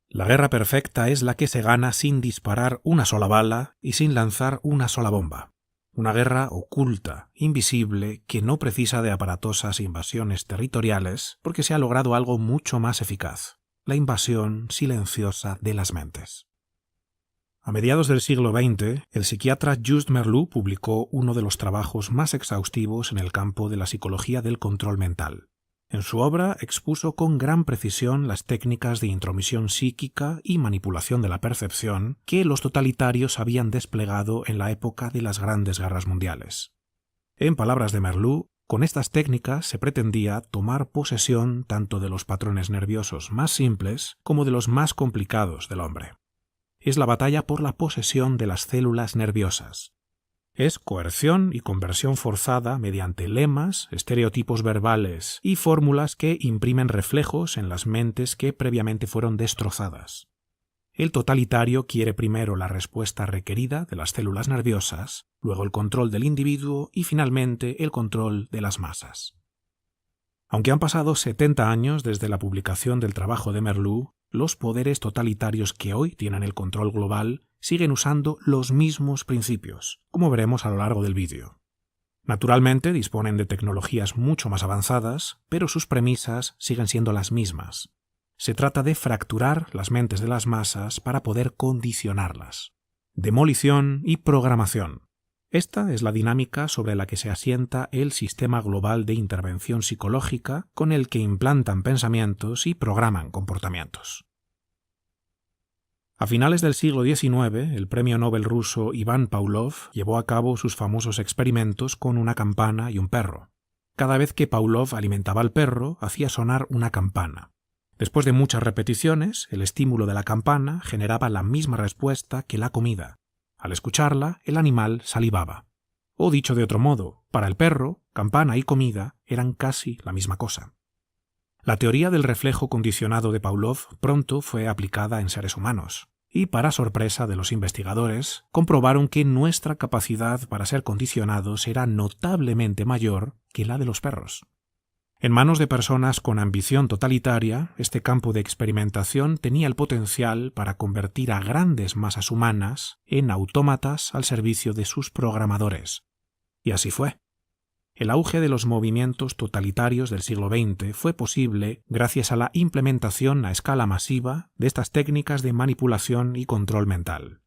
La guerra perfecta es la que se gana sin disparar una sola bala y sin lanzar una sola bomba. Una guerra oculta, invisible, que no precisa de aparatosas invasiones territoriales porque se ha logrado algo mucho más eficaz: la invasión silenciosa de las mentes. A mediados del siglo XX, el psiquiatra Just Merleau publicó uno de los trabajos más exhaustivos en el campo de la psicología del control mental. En su obra expuso con gran precisión las técnicas de intromisión psíquica y manipulación de la percepción que los totalitarios habían desplegado en la época de las grandes guerras mundiales. En palabras de Merleau, con estas técnicas se pretendía tomar posesión tanto de los patrones nerviosos más simples como de los más complicados del hombre. Es la batalla por la posesión de las células nerviosas. Es coerción y conversión forzada mediante lemas, estereotipos verbales y fórmulas que imprimen reflejos en las mentes que previamente fueron destrozadas. El totalitario quiere primero la respuesta requerida de las células nerviosas, luego el control del individuo y finalmente el control de las masas. Aunque han pasado 70 años desde la publicación del trabajo de Merleau, los poderes totalitarios que hoy tienen el control global siguen usando los mismos principios, como veremos a lo largo del vídeo. Naturalmente disponen de tecnologías mucho más avanzadas, pero sus premisas siguen siendo las mismas. Se trata de fracturar las mentes de las masas para poder condicionarlas. Demolición y programación. Esta es la dinámica sobre la que se asienta el sistema global de intervención psicológica con el que implantan pensamientos y programan comportamientos. A finales del siglo XIX, el premio Nobel ruso Ivan Pavlov llevó a cabo sus famosos experimentos con una campana y un perro. Cada vez que Pavlov alimentaba al perro, hacía sonar una campana. Después de muchas repeticiones, el estímulo de la campana generaba la misma respuesta que la comida. Al escucharla, el animal salivaba. O dicho de otro modo, para el perro, campana y comida eran casi la misma cosa. La teoría del reflejo condicionado de Pavlov pronto fue aplicada en seres humanos, y para sorpresa de los investigadores, comprobaron que nuestra capacidad para ser condicionados era notablemente mayor que la de los perros. En manos de personas con ambición totalitaria, este campo de experimentación tenía el potencial para convertir a grandes masas humanas en autómatas al servicio de sus programadores. Y así fue. El auge de los movimientos totalitarios del siglo XX fue posible gracias a la implementación a escala masiva de estas técnicas de manipulación y control mental.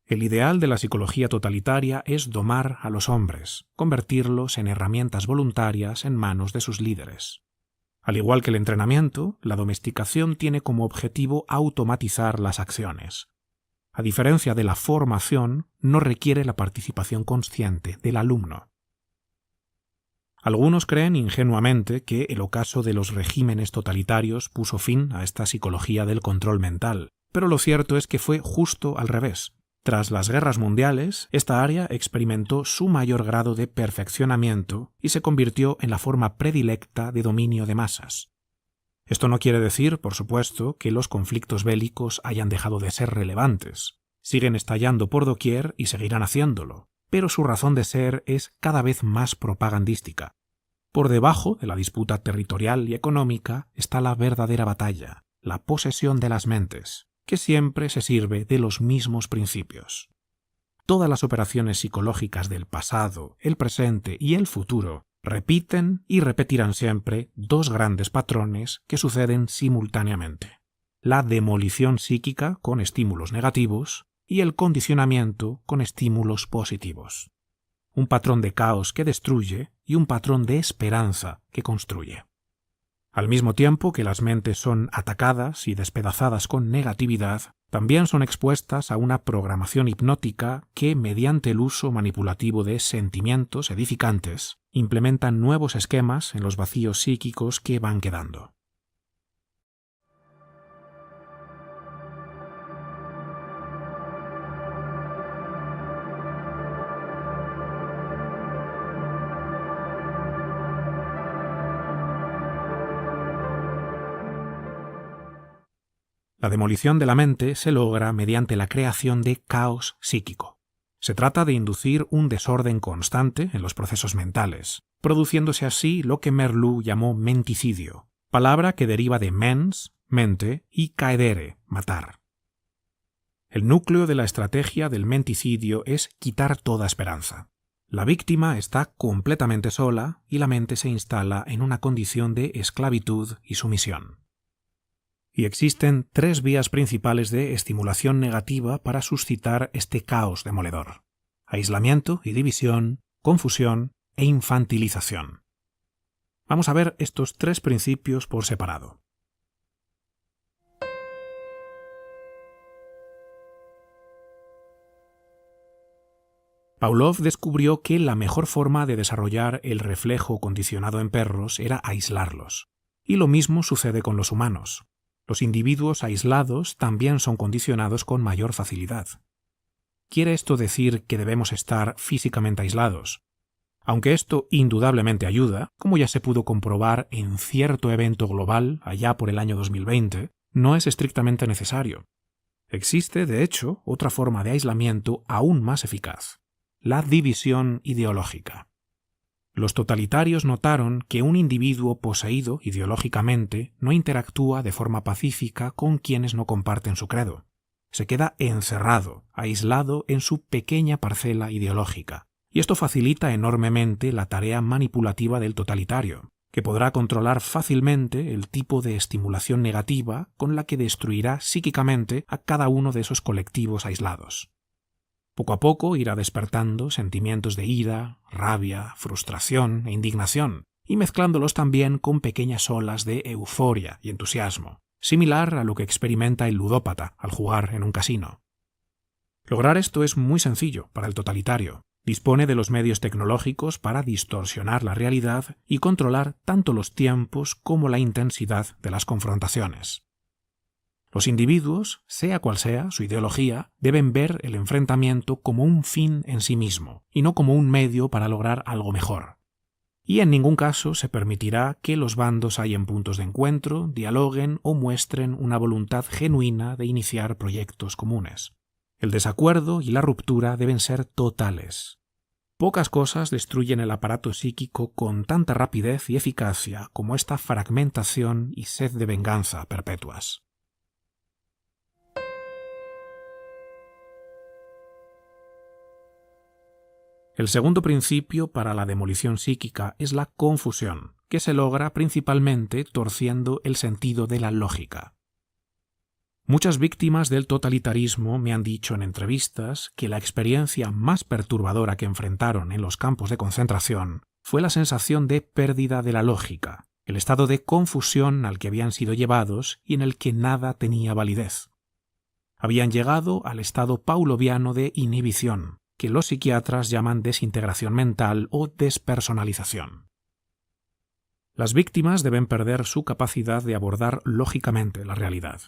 El ideal de la psicología totalitaria es domar a los hombres, convertirlos en herramientas voluntarias en manos de sus líderes. Al igual que el entrenamiento, la domesticación tiene como objetivo automatizar las acciones. A diferencia de la formación, no requiere la participación consciente del alumno. Algunos creen ingenuamente que el ocaso de los regímenes totalitarios puso fin a esta psicología del control mental, pero lo cierto es que fue justo al revés. Tras las guerras mundiales, esta área experimentó su mayor grado de perfeccionamiento y se convirtió en la forma predilecta de dominio de masas. Esto no quiere decir, por supuesto, que los conflictos bélicos hayan dejado de ser relevantes. Siguen estallando por doquier y seguirán haciéndolo, pero su razón de ser es cada vez más propagandística. Por debajo de la disputa territorial y económica está la verdadera batalla, la posesión de las mentes, que siempre se sirve de los mismos principios. Todas las operaciones psicológicas del pasado, el presente y el futuro repiten y repetirán siempre dos grandes patrones que suceden simultáneamente: la demolición psíquica con estímulos negativos y el condicionamiento con estímulos positivos. Un patrón de caos que destruye y un patrón de esperanza que construye. Al mismo tiempo que las mentes son atacadas y despedazadas con negatividad, también son expuestas a una programación hipnótica que, mediante el uso manipulativo de sentimientos edificantes, implementan nuevos esquemas en los vacíos psíquicos que van quedando. La demolición de la mente se logra mediante la creación de caos psíquico. Se trata de inducir un desorden constante en los procesos mentales, produciéndose así lo que Merleau llamó menticidio, palabra que deriva de mens, mente, y caedere, matar. El núcleo de la estrategia del menticidio es quitar toda esperanza. La víctima está completamente sola y la mente se instala en una condición de esclavitud y sumisión. Y existen 3 vías principales de estimulación negativa para suscitar este caos demoledor: aislamiento y división, confusión e infantilización. Vamos a ver estos 3 principios por separado. Pavlov descubrió que la mejor forma de desarrollar el reflejo condicionado en perros era aislarlos. Y lo mismo sucede con los humanos. Los individuos aislados también son condicionados con mayor facilidad. ¿Quiere esto decir que debemos estar físicamente aislados? Aunque esto indudablemente ayuda, como ya se pudo comprobar en cierto evento global allá por el año 2020, no es estrictamente necesario. Existe, de hecho, otra forma de aislamiento aún más eficaz: la división ideológica. Los totalitarios notaron que un individuo poseído ideológicamente no interactúa de forma pacífica con quienes no comparten su credo. Se queda encerrado, aislado en su pequeña parcela ideológica, y esto facilita enormemente la tarea manipulativa del totalitario, que podrá controlar fácilmente el tipo de estimulación negativa con la que destruirá psíquicamente a cada uno de esos colectivos aislados. Poco a poco irá despertando sentimientos de ira, rabia, frustración e indignación, y mezclándolos también con pequeñas olas de euforia y entusiasmo, similar a lo que experimenta el ludópata al jugar en un casino. Lograr esto es muy sencillo para el totalitario. Dispone de los medios tecnológicos para distorsionar la realidad y controlar tanto los tiempos como la intensidad de las confrontaciones. Los individuos, sea cual sea su ideología, deben ver el enfrentamiento como un fin en sí mismo, y no como un medio para lograr algo mejor. Y en ningún caso se permitirá que los bandos hallen puntos de encuentro, dialoguen o muestren una voluntad genuina de iniciar proyectos comunes. El desacuerdo y la ruptura deben ser totales. Pocas cosas destruyen el aparato psíquico con tanta rapidez y eficacia como esta fragmentación y sed de venganza perpetuas. El segundo principio para la demolición psíquica es la confusión, que se logra principalmente torciendo el sentido de la lógica. Muchas víctimas del totalitarismo me han dicho en entrevistas que la experiencia más perturbadora que enfrentaron en los campos de concentración fue la sensación de pérdida de la lógica, el estado de confusión al que habían sido llevados y en el que nada tenía validez. Habían llegado al estado pavloviano de inhibición, que los psiquiatras llaman desintegración mental o despersonalización. Las víctimas deben perder su capacidad de abordar lógicamente la realidad.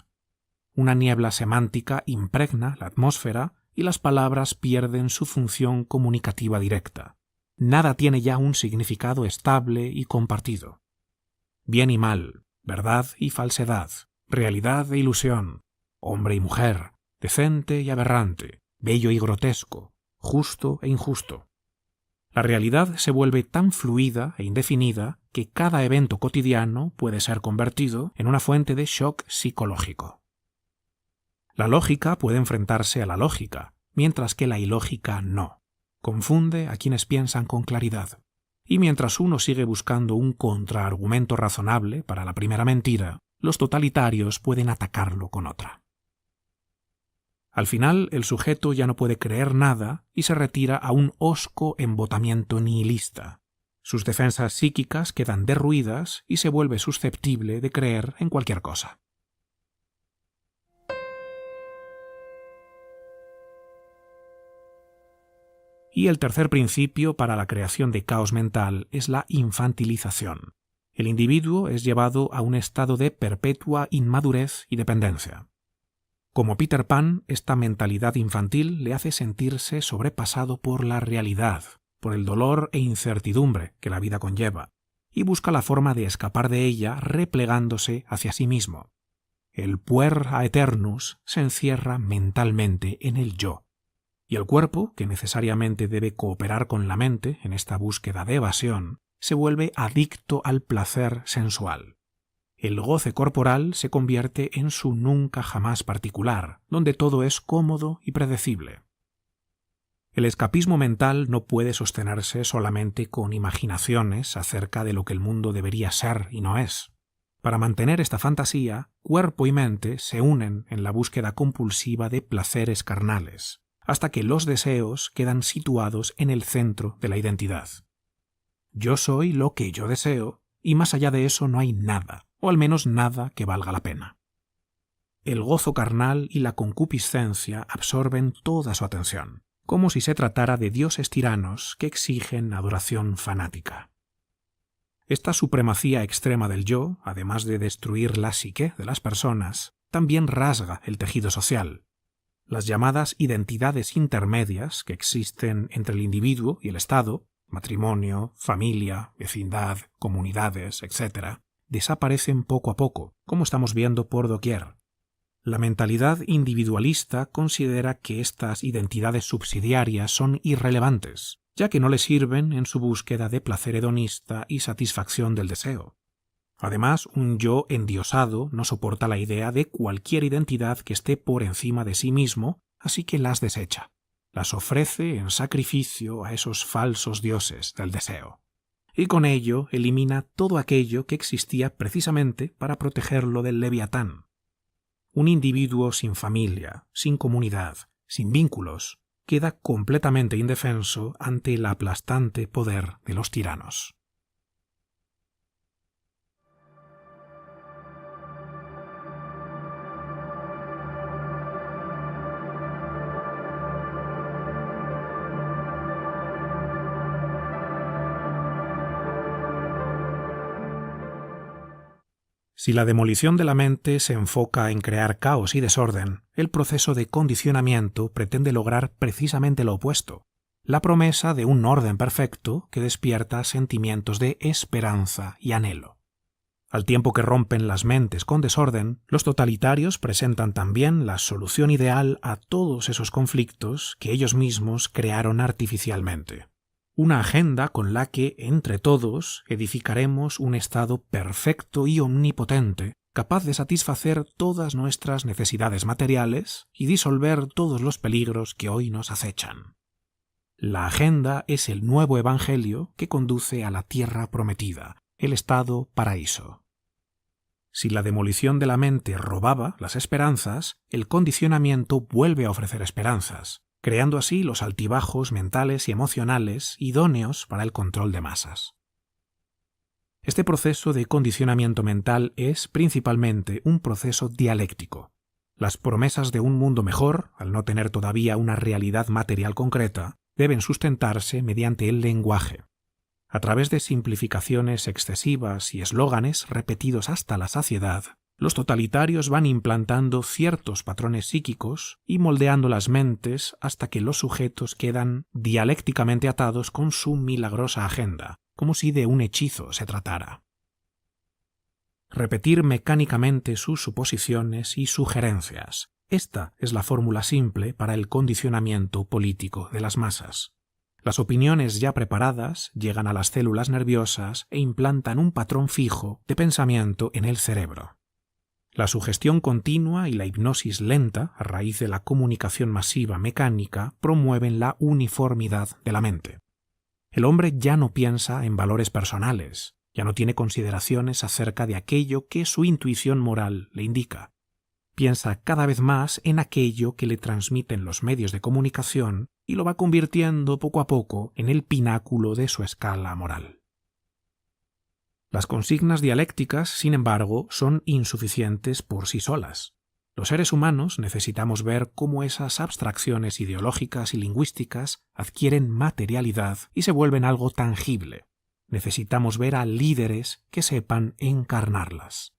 Una niebla semántica impregna la atmósfera y las palabras pierden su función comunicativa directa. Nada tiene ya un significado estable y compartido. Bien y mal, verdad y falsedad, realidad e ilusión, hombre y mujer, decente y aberrante, bello y grotesco, justo e injusto. La realidad se vuelve tan fluida e indefinida que cada evento cotidiano puede ser convertido en una fuente de shock psicológico. La lógica puede enfrentarse a la lógica, mientras que la ilógica no. Confunde a quienes piensan con claridad. Y mientras uno sigue buscando un contraargumento razonable para la primera mentira, los totalitarios pueden atacarlo con otra. Al final, el sujeto ya no puede creer nada y se retira a un hosco embotamiento nihilista. Sus defensas psíquicas quedan derruidas y se vuelve susceptible de creer en cualquier cosa. Y el tercer principio para la creación de caos mental es la infantilización. El individuo es llevado a un estado de perpetua inmadurez y dependencia. Como Peter Pan, esta mentalidad infantil le hace sentirse sobrepasado por la realidad, por el dolor e incertidumbre que la vida conlleva, y busca la forma de escapar de ella replegándose hacia sí mismo. El puer aeternus se encierra mentalmente en el yo. Y el cuerpo, que necesariamente debe cooperar con la mente en esta búsqueda de evasión, se vuelve adicto al placer sensual. el goce corporal se convierte en su nunca jamás particular, donde todo es cómodo y predecible. El escapismo mental no puede sostenerse solamente con imaginaciones acerca de lo que el mundo debería ser y no es. Para mantener esta fantasía, cuerpo y mente se unen en la búsqueda compulsiva de placeres carnales, hasta que los deseos quedan situados en el centro de la identidad. Yo soy lo que yo deseo, y más allá de eso no hay nada, o al menos nada que valga la pena. El gozo carnal y la concupiscencia absorben toda su atención, como si se tratara de dioses tiranos que exigen adoración fanática. Esta supremacía extrema del yo, además de destruir la psique de las personas, también rasga el tejido social. Las llamadas identidades intermedias que existen entre el individuo y el Estado, matrimonio, familia, vecindad, comunidades, etc., desaparecen poco a poco, como estamos viendo por doquier. La mentalidad individualista considera que estas identidades subsidiarias son irrelevantes, ya que no le sirven en su búsqueda de placer hedonista y satisfacción del deseo. Además, un yo endiosado no soporta la idea de cualquier identidad que esté por encima de sí mismo, así que las desecha. Las ofrece en sacrificio a esos falsos dioses del deseo. Y con ello elimina todo aquello que existía precisamente para protegerlo del Leviatán. Un individuo sin familia, sin comunidad, sin vínculos, queda completamente indefenso ante el aplastante poder de los tiranos. Si la demolición de la mente se enfoca en crear caos y desorden, el proceso de condicionamiento pretende lograr precisamente lo opuesto, la promesa de un orden perfecto que despierta sentimientos de esperanza y anhelo. Al tiempo que rompen las mentes con desorden, los totalitarios presentan también la solución ideal a todos esos conflictos que ellos mismos crearon artificialmente. Una agenda con la que, entre todos, edificaremos un Estado perfecto y omnipotente, capaz de satisfacer todas nuestras necesidades materiales y disolver todos los peligros que hoy nos acechan. La agenda es el nuevo evangelio que conduce a la tierra prometida, el Estado paraíso. Si la demolición de la mente robaba las esperanzas, el condicionamiento vuelve a ofrecer esperanzas, creando así los altibajos mentales y emocionales idóneos para el control de masas. Este proceso de condicionamiento mental es principalmente un proceso dialéctico. Las promesas de un mundo mejor, al no tener todavía una realidad material concreta, deben sustentarse mediante el lenguaje. A través de simplificaciones excesivas y eslóganes repetidos hasta la saciedad, los totalitarios van implantando ciertos patrones psíquicos y moldeando las mentes hasta que los sujetos quedan dialécticamente atados con su milagrosa agenda, como si de un hechizo se tratara. Repetir mecánicamente sus suposiciones y sugerencias. Esta es la fórmula simple para el condicionamiento político de las masas. Las opiniones ya preparadas llegan a las células nerviosas e implantan un patrón fijo de pensamiento en el cerebro. La sugestión continua y la hipnosis lenta, a raíz de la comunicación masiva mecánica, promueven la uniformidad de la mente. El hombre ya no piensa en valores personales, ya no tiene consideraciones acerca de aquello que su intuición moral le indica. Piensa cada vez más en aquello que le transmiten los medios de comunicación y lo va convirtiendo poco a poco en el pináculo de su escala moral. Las consignas dialécticas, sin embargo, son insuficientes por sí solas. Los seres humanos necesitamos ver cómo esas abstracciones ideológicas y lingüísticas adquieren materialidad y se vuelven algo tangible. Necesitamos ver a líderes que sepan encarnarlas.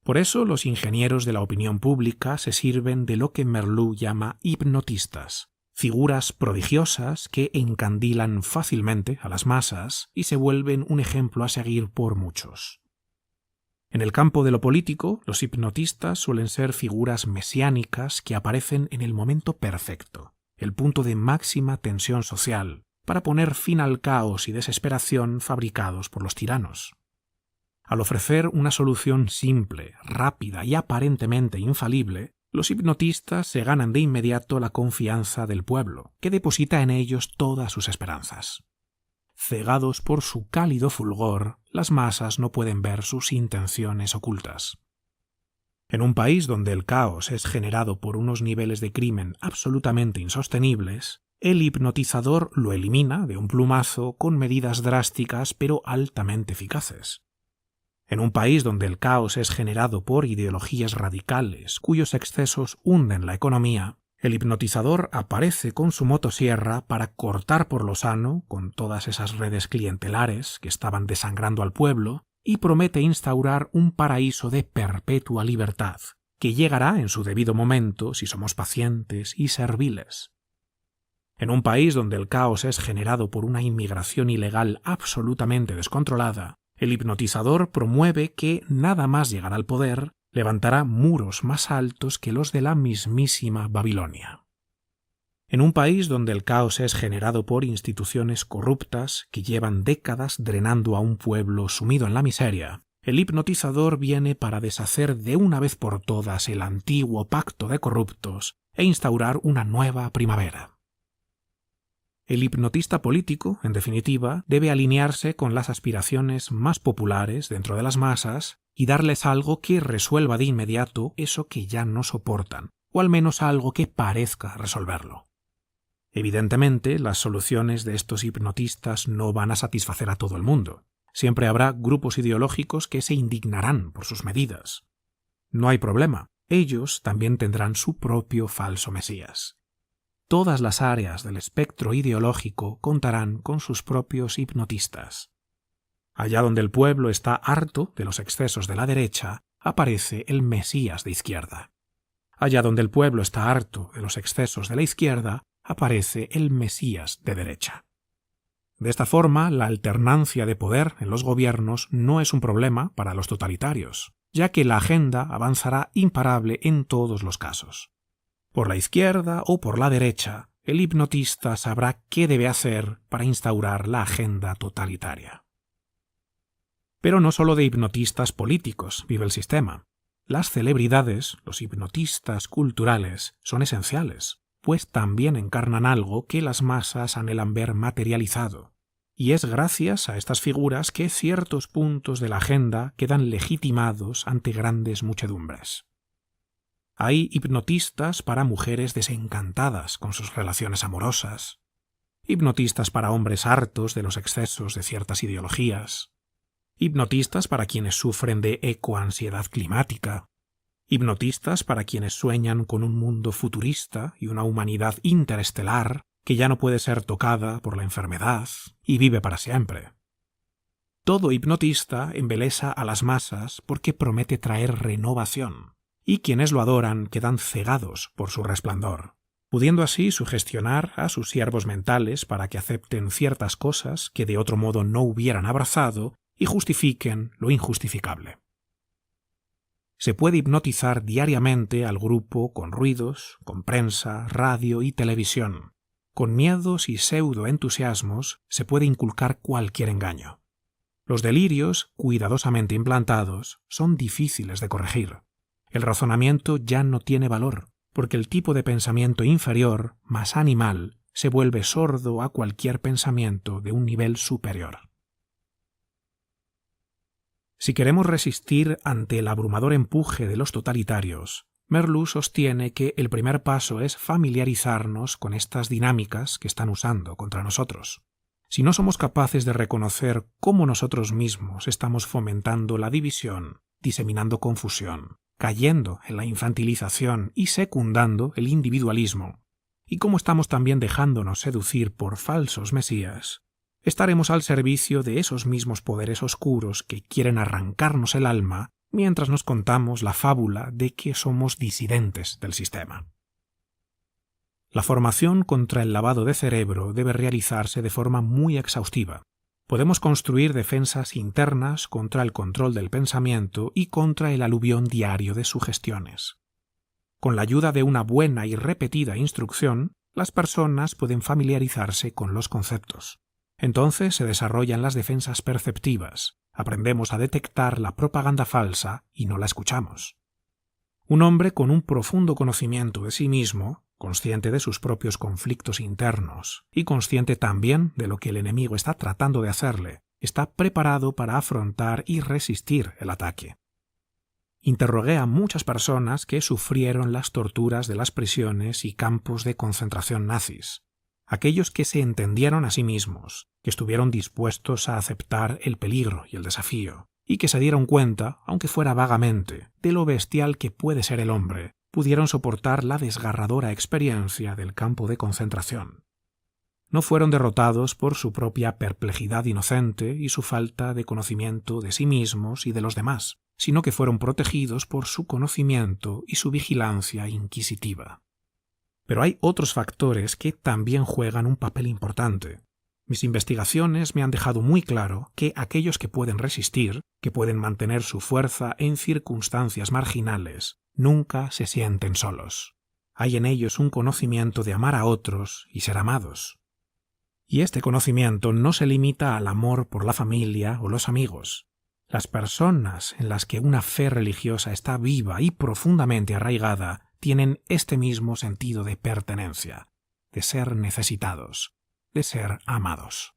Por eso los ingenieros de la opinión pública se sirven de lo que Merleau llama hipnotistas, figuras prodigiosas que encandilan fácilmente a las masas y se vuelven un ejemplo a seguir por muchos. En el campo de lo político, los hipnotistas suelen ser figuras mesiánicas que aparecen en el momento perfecto, el punto de máxima tensión social, para poner fin al caos y desesperación fabricados por los tiranos. Al ofrecer una solución simple, rápida y aparentemente infalible, los hipnotistas se ganan de inmediato la confianza del pueblo, que deposita en ellos todas sus esperanzas. Cegados por su cálido fulgor, las masas no pueden ver sus intenciones ocultas. En un país donde el caos es generado por unos niveles de crimen absolutamente insostenibles, el hipnotizador lo elimina de un plumazo con medidas drásticas pero altamente eficaces. En un país donde el caos es generado por ideologías radicales cuyos excesos hunden la economía, el hipnotizador aparece con su motosierra para cortar por lo sano con todas esas redes clientelares que estaban desangrando al pueblo y promete instaurar un paraíso de perpetua libertad, que llegará en su debido momento si somos pacientes y serviles. En un país donde el caos es generado por una inmigración ilegal absolutamente descontrolada, el hipnotizador promueve que, nada más llegar al poder, levantará muros más altos que los de la mismísima Babilonia. En un país donde el caos es generado por instituciones corruptas que llevan décadas drenando a un pueblo sumido en la miseria, el hipnotizador viene para deshacer de una vez por todas el antiguo pacto de corruptos e instaurar una nueva primavera. El hipnotista político, en definitiva, debe alinearse con las aspiraciones más populares dentro de las masas y darles algo que resuelva de inmediato eso que ya no soportan, o al menos algo que parezca resolverlo. Evidentemente, las soluciones de estos hipnotistas no van a satisfacer a todo el mundo. Siempre habrá grupos ideológicos que se indignarán por sus medidas. No hay problema, ellos también tendrán su propio falso mesías. Todas las áreas del espectro ideológico contarán con sus propios hipnotistas. Allá donde el pueblo está harto de los excesos de la derecha, aparece el Mesías de izquierda. Allá donde el pueblo está harto de los excesos de la izquierda, aparece el Mesías de derecha. De esta forma, la alternancia de poder en los gobiernos no es un problema para los totalitarios, ya que la agenda avanzará imparable en todos los casos. Por la izquierda o por la derecha, el hipnotista sabrá qué debe hacer para instaurar la agenda totalitaria. Pero no solo de hipnotistas políticos vive el sistema. Las celebridades, los hipnotistas culturales, son esenciales, pues también encarnan algo que las masas anhelan ver materializado. Y es gracias a estas figuras que ciertos puntos de la agenda quedan legitimados ante grandes muchedumbres. Hay hipnotistas para mujeres desencantadas con sus relaciones amorosas, hipnotistas para hombres hartos de los excesos de ciertas ideologías, hipnotistas para quienes sufren de ecoansiedad climática, hipnotistas para quienes sueñan con un mundo futurista y una humanidad interestelar que ya no puede ser tocada por la enfermedad y vive para siempre. Todo hipnotista embelesa a las masas porque promete traer renovación, y quienes lo adoran quedan cegados por su resplandor, pudiendo así sugestionar a sus siervos mentales para que acepten ciertas cosas que de otro modo no hubieran abrazado y justifiquen lo injustificable. Se puede hipnotizar diariamente al grupo con ruidos, con prensa, radio y televisión. Con miedos y pseudoentusiasmos se puede inculcar cualquier engaño. Los delirios, cuidadosamente implantados, son difíciles de corregir. El razonamiento ya no tiene valor, porque el tipo de pensamiento inferior, más animal, se vuelve sordo a cualquier pensamiento de un nivel superior. Si queremos resistir ante el abrumador empuje de los totalitarios, Merleau sostiene que el primer paso es familiarizarnos con estas dinámicas que están usando contra nosotros. Si no somos capaces de reconocer cómo nosotros mismos estamos fomentando la división, diseminando confusión, cayendo en la infantilización y secundando el individualismo, y cómo estamos también dejándonos seducir por falsos mesías, estaremos al servicio de esos mismos poderes oscuros que quieren arrancarnos el alma mientras nos contamos la fábula de que somos disidentes del sistema. La formación contra el lavado de cerebro debe realizarse de forma muy exhaustiva. Podemos construir defensas internas contra el control del pensamiento y contra el aluvión diario de sugestiones. Con la ayuda de una buena y repetida instrucción, las personas pueden familiarizarse con los conceptos. Entonces se desarrollan las defensas perceptivas, aprendemos a detectar la propaganda falsa y no la escuchamos. Un hombre con un profundo conocimiento de sí mismo, consciente de sus propios conflictos internos y consciente también de lo que el enemigo está tratando de hacerle, está preparado para afrontar y resistir el ataque. Interrogué a muchas personas que sufrieron las torturas de las prisiones y campos de concentración nazis, aquellos que se entendieron a sí mismos, que estuvieron dispuestos a aceptar el peligro y el desafío, y que se dieron cuenta, aunque fuera vagamente, de lo bestial que puede ser el hombre, pudieron soportar la desgarradora experiencia del campo de concentración. No fueron derrotados por su propia perplejidad inocente y su falta de conocimiento de sí mismos y de los demás, sino que fueron protegidos por su conocimiento y su vigilancia inquisitiva. Pero hay otros factores que también juegan un papel importante. Mis investigaciones me han dejado muy claro que aquellos que pueden resistir, que pueden mantener su fuerza en circunstancias marginales, nunca se sienten solos. Hay en ellos un conocimiento de amar a otros y ser amados. Y este conocimiento no se limita al amor por la familia o los amigos. Las personas en las que una fe religiosa está viva y profundamente arraigada tienen este mismo sentido de pertenencia, de ser necesitados, de ser amados.